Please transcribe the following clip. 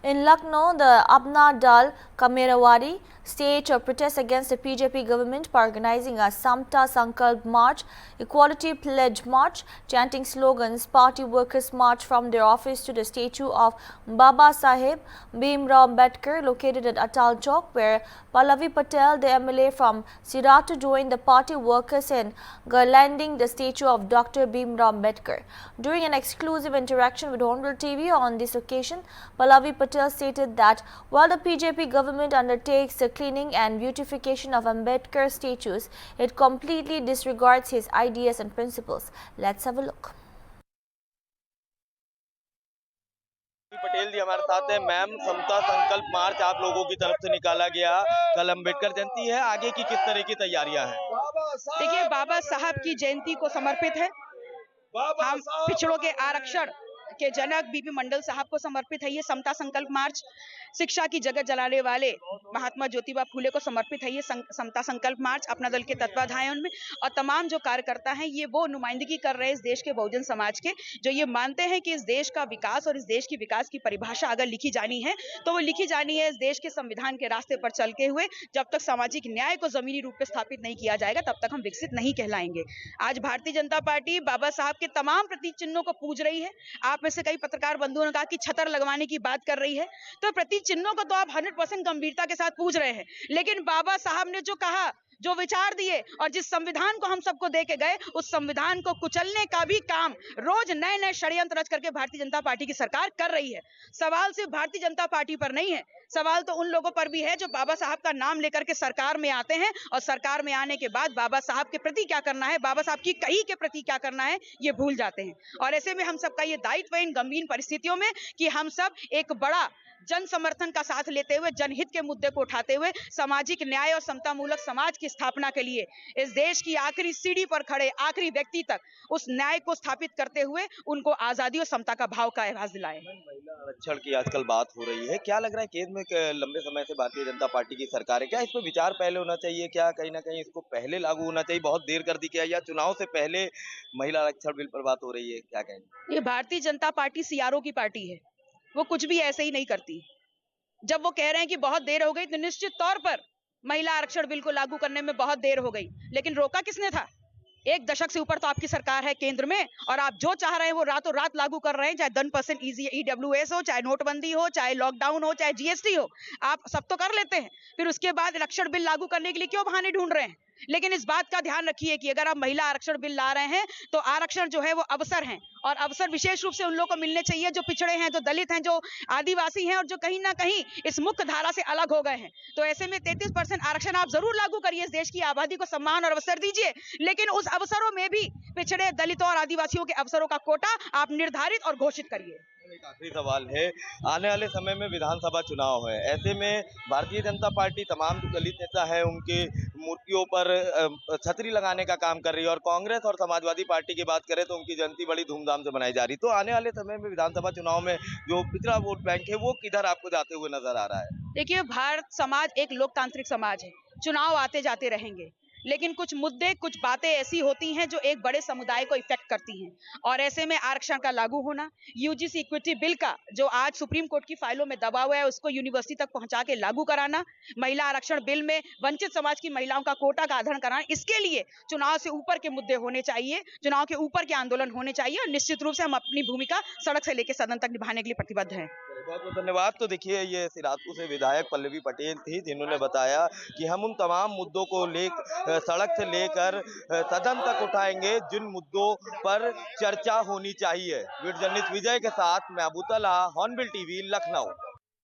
In Lucknow, the Apna Dal Kamerawadi staged a protest against the BJP government by organizing a Samta Sankalp March, Equality Pledge March, chanting slogans. Party workers marched from their office to the statue of Baba Saheb Bhimrao Ambedkar located at Atal Chowk, where Pallavi Patel, the MLA from Siratu, joined the party workers in garlanding the statue of Dr. Bhimrao Ambedkar. During an exclusive interaction with Hornbill TV on this occasion, Pallavi Patel stated that while the BJP government undertakes the cleaning and beautification of Ambedkar statues, it completely disregards his ideas and principles. Let's have a look. Patel जी हमारे साथ हैं। Ma'am, समता संकल्प मार्च आप लोगों की तरफ से निकाला गया, कल अम्बेडकर जयंती है, आगे की किस तरह की तैयारियां हैं? देखिए, बाबा साहब की जयंती को समर्पित है। हम पिछड़ों के आरक्षण के जनक बीपी मंडल साहब को समर्पित है ये समता संकल्प मार्च। शिक्षा की जगत जलाने वाले महात्मा ज्योतिबा फूले को समर्पित है ये समता संकल्प मार्च अपना दल के तत्वाधान में। और तमाम जो कार्यकर्ता हैं ये वो नुमाइंदगी कर रहे हैं इस देश के बहुजन समाज के, जो ये मानते हैं कि इस देश का विकास और इस देश की विकास की परिभाषा अगर लिखी जानी है तो वो लिखी जानी है इस देश के संविधान के रास्ते पर चलते हुए। जब तक सामाजिक न्याय को जमीनी रूप में स्थापित नहीं किया जाएगा तब तक हम विकसित नहीं कहलाएंगे। आज भारतीय जनता पार्टी बाबा साहब के तमाम प्रतीक चिन्हों को पूज रही है। आप में से कई पत्रकार बंधुओं ने कहा कि छतर लगवाने की बात कर रही है, तो प्रतीक चिन्हों को तो आप 100% गंभीरता के साथ पूज रहे हैं, लेकिन बाबा साहब ने जो कहा, जो विचार दिए और जिस संविधान को हम सबको दे के गए, उस संविधान को कुचलने का भी काम रोज नए नए षड्यंत्र रच करके भारतीय जनता पार्टी की सरकार कर रही है। सवाल सिर्फ भारतीय जनता पार्टी पर नहीं है, सवाल तो उन लोगों पर भी है जो बाबा साहब का नाम लेकर के सरकार में आते हैं और सरकार में आने के बाद बाबा साहब के प्रति क्या करना है, बाबा साहब की कही के प्रति क्या करना है, ये भूल जाते हैं। और ऐसे में हम सबका ये दायित्व है इन गंभीर परिस्थितियों में कि हम सब एक बड़ा जन समर्थन का साथ लेते हुए, जनहित के मुद्दे को उठाते हुए सामाजिक न्याय और समता मूलक समाज की स्थापना के लिए इस देश की आखिरी सीढ़ी पर खड़े आखिरी व्यक्ति तक उस न्याय को स्थापित करते हुए उनको आजादी और समता का भाव का एहसास दिलाएं। महिला आरक्षण की आजकल बात हो रही है, क्या लग रहा है केंद्र में लंबे समय से भारतीय जनता पार्टी की सरकार है, क्या इस पर विचार पहले होना चाहिए, क्या कहीं ना कहीं इसको पहले लागू होना चाहिए, बहुत देर कर दी क्या, या चुनाव से पहले महिला आरक्षण बिल पर बात हो रही है, क्या कहेंगे? ये भारतीय जनता पार्टी सीआरओ की पार्टी है, वो कुछ भी ऐसे ही नहीं करती। जब वो कह रहे हैं कि बहुत देर हो गई, तो निश्चित तौर पर महिला आरक्षण बिल को लागू करने में बहुत देर हो गई, लेकिन रोका किसने था? 1 दशक से ऊपर तो आपकी सरकार है केंद्र में और आप जो चाह रहे हैं वो रातों रात लागू कर रहे हैं, चाहे 10% EWS हो, चाहे नोटबंदी हो, चाहे लॉकडाउन हो, चाहे GST हो, आप सब तो कर लेते हैं। फिर उसके बाद आरक्षण बिल लागू करने के लिए क्यों बहाने ढूंढ रहे हैं? लेकिन इस बात का ध्यान रखिए कि अगर आप महिला आरक्षण बिल ला रहे हैं तो आरक्षण जो है वो अवसर हैं, और अवसर विशेष रूप से उन लोगों को मिलने चाहिए जो पिछड़े हैं, जो दलित हैं, जो आदिवासी हैं और जो कहीं ना कहीं इस मुख्य धारा से अलग हो गए हैं। तो ऐसे में 33% आरक्षण आप जरूर लागू करिए, इस देश की आबादी को सम्मान और अवसर दीजिए, लेकिन उस अवसरों में भी पिछड़े दलितों और आदिवासियों के अवसरों का कोटा आप निर्धारित और घोषित करिए। एक आखिरी सवाल है, आने वाले समय में विधानसभा चुनाव है, ऐसे में भारतीय जनता पार्टी तमाम जो दलित नेता है उनके मूर्तियों पर छतरी लगाने का काम कर रही है, और कांग्रेस और समाजवादी पार्टी की बात करें तो उनकी जयंती बड़ी धूमधाम से मनाई जा रही है। तो आने वाले समय में विधानसभा चुनाव में जो पिछड़ा वोट बैंक है वो किधर आपको जाते हुए नजर आ रहा है? देखिए, भारत समाज एक लोकतांत्रिक समाज है, चुनाव आते जाते रहेंगे, लेकिन कुछ मुद्दे, कुछ बातें ऐसी होती हैं जो एक बड़े समुदाय को इफेक्ट करती हैं, और ऐसे में आरक्षण का लागू होना, यूजीसी इक्विटी बिल का जो आज सुप्रीम कोर्ट की फाइलों में दबा हुआ है उसको यूनिवर्सिटी तक पहुंचा के लागू कराना, महिला आरक्षण बिल में वंचित समाज की महिलाओं का कोटा का आधार कराना, इसके लिए चुनाव से ऊपर के मुद्दे होने चाहिए, चुनाव के ऊपर के आंदोलन होने चाहिए, और निश्चित रूप से हम अपनी भूमिका सड़क से लेकर सदन तक निभाने के लिए प्रतिबद्ध हैं। बहुत बहुत धन्यवाद। तो देखिए, ये सिराथू से विधायक पल्लवी पटेल थी जिन्होंने बताया कि हम उन तमाम मुद्दों को सड़क से लेकर सदन तक उठाएंगे जिन मुद्दों पर चर्चा होनी चाहिए। वीडियो जर्नलिस्ट विजय के साथ मैं अबू तलहा, हॉर्नबिल टीवी, लखनऊ।